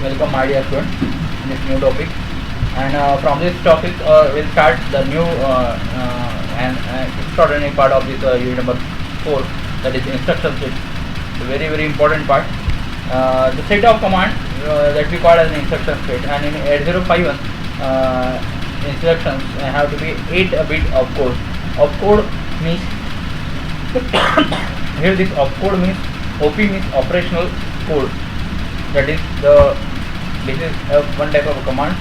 Welcome my dear students in this new topic. And from this topic we'll start the new and extraordinary part of this unit number 4, that is instruction set. It's a very important part. The set of command that we call as an instruction set, and in 8051 instructions have to be 8 bit of code. Opcode means here this opcode means OP means operational code. That is this is one type of a command.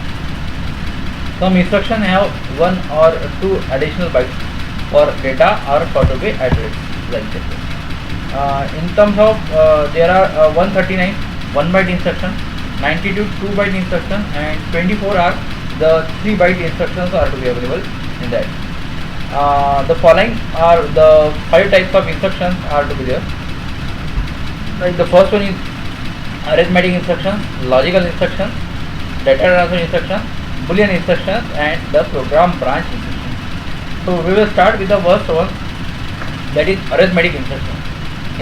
Some instruction have 1 or 2 additional bytes for data or for to be addressed, like this. In terms of there are 139 1 byte instruction, 92 2 byte instruction, and 24 are the 3 byte instructions are to be available in that. The following are the 5 types of instructions are to be there. Like the first one is arithmetic instructions, logical instructions, data transfer instructions, boolean instructions, and the program branch instructions. So we will start with the first one, that is arithmetic instruction.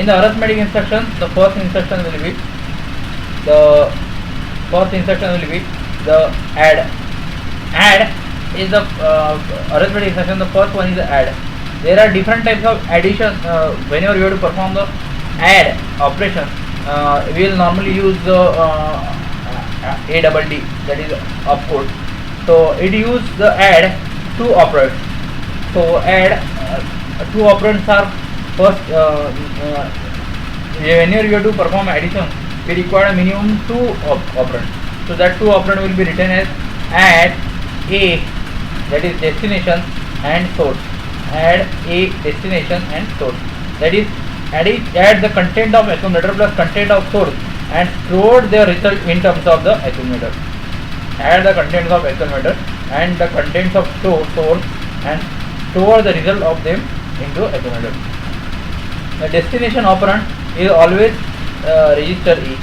In the arithmetic instruction, the first instruction will be the add. Add is the arithmetic instruction. The first one is the add. There are different types of addition. Whenever you have to perform the add operation, we will normally use the ADD, that is opcode. So it use the add 2 operands. So add 2 operands are first. Whenever you have to perform addition, we require a minimum 2 operands. So that 2 operand will be written as add a, that is destination and source. Add a, destination and source. That is add the content of accumulator plus content of source and store the result in terms of the accumulator. Add the contents of accumulator and the contents of source and store the result of them into accumulator. The destination operand is always register E.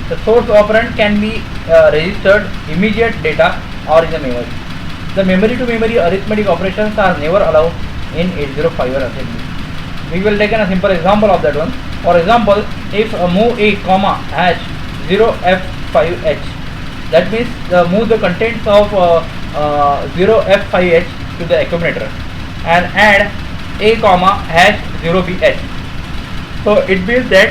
The source operand can be registered immediate data or in the memory. The memory to memory arithmetic operations are never allowed in 8051 assembly. We will take a simple example of that one. For example, if move a comma hash 0f5h, that means move the contents of 0f5h to the accumulator and add a comma hash 0bh. So it means that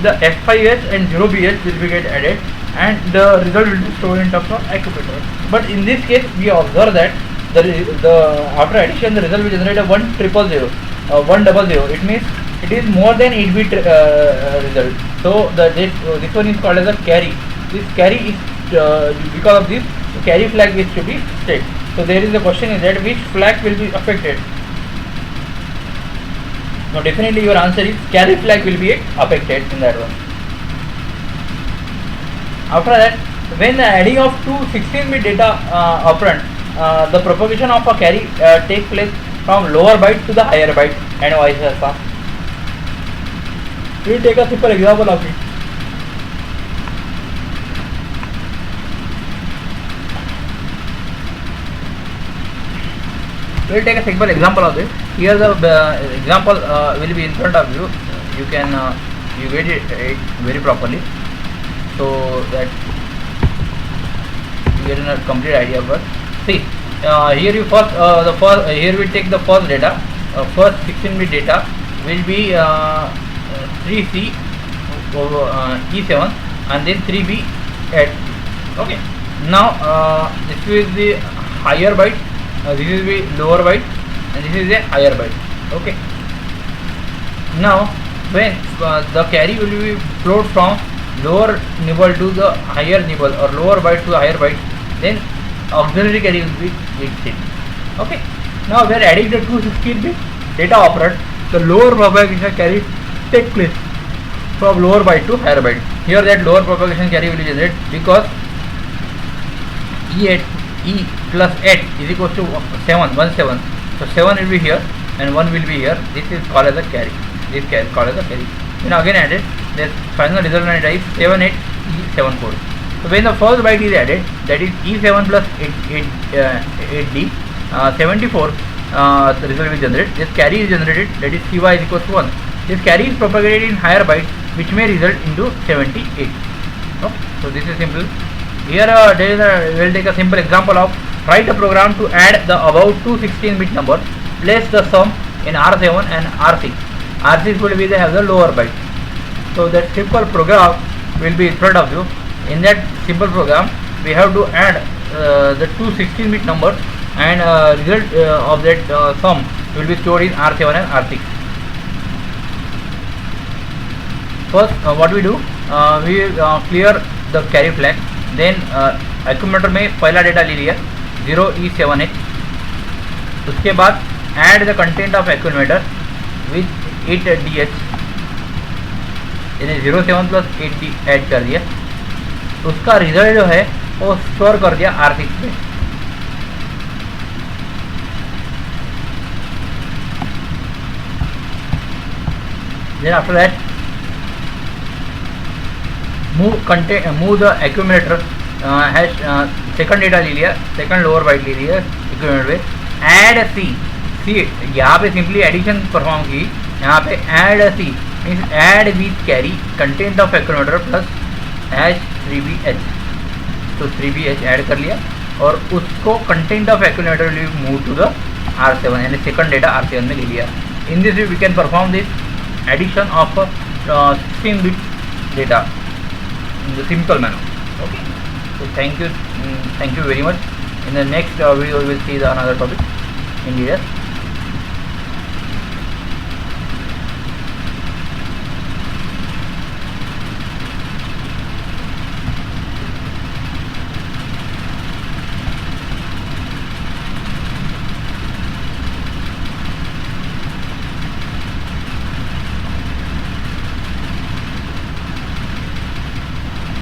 the f5h and 0bh will be get added and the result will be stored in terms of accumulator. But in this case, we observe that the after addition the result will generate a 100. It means it is more than 8 bit result. So this one is called as a carry. This carry is because of this carry flag is to be set. So there is a question is that which flag will be affected. Now definitely your answer is carry flag will be affected in that one. After that, when the adding of two 16-bit data operand, the propagation of a carry takes place from lower byte to the higher byte and vice versa. We will take a simple example of it. We will take a simple example of this. Here the example will be in front of you. You can you get it very properly, so that you get a complete idea. But see, here you here we take the first data. First 16-bit data will be 3C E7 and then 3B8. Okay. Now this is the higher byte. This is the lower byte and this is the higher byte. Okay. Now when the carry will be flowed from lower nibble to the higher nibble or lower byte to the higher byte, then auxiliary carry will be set. Okay. Now we are adding the 216-bit data operand. The lower propagation carry take place from lower byte to higher byte. Here that lower propagation carry will be generated because E plus 8 is equals to 7. So 7 will be here and 1 will be here. This is called as a carry. This carry is called as a carry. Then again added, the final result is 78E74. So when the first byte is added, that is E7 plus 8D, 74, the result will generate. This carry is generated, that is CY is equals to 1. This carry is propagated in higher byte which may result into 78. Okay, so this is simple. Here we will take a simple example of write a program to add the above two 16-bit numbers. Place the sum in R7 and R6. R6 will be have the lower byte. So that simple program will be in front of you. In that simple program, we have to add the two 16-bit numbers, and result of that sum will be stored in R7 and R6. First, what we do, we clear the carry flag. Then accumulator में पहला data ले लिया 0E7H. उसके बाद add the content of accumulator with 8DH, यानी 07 plus 8D add कर दिया. उसका रिजल्ट जो है वो स्टोर कर दिया R6 में. Then after that move the accumulator has second data ले लिया, second lower byte ले लिया accumulator पे. add C यहाँ पे सिंपली एडिशन परफॉर्म की. यहाँ पे add C means add with carry content of accumulator plus hash 3BH. तो 3BH ऐड कर लिया और उसको content of accumulator will move to the R7, यानी सेकंड डेटा R7 में ले लिया. In this way we can perform this addition of 16-bit data in the simple manner. Okay, so thank you very much. In the next video we will see the another topic in detail.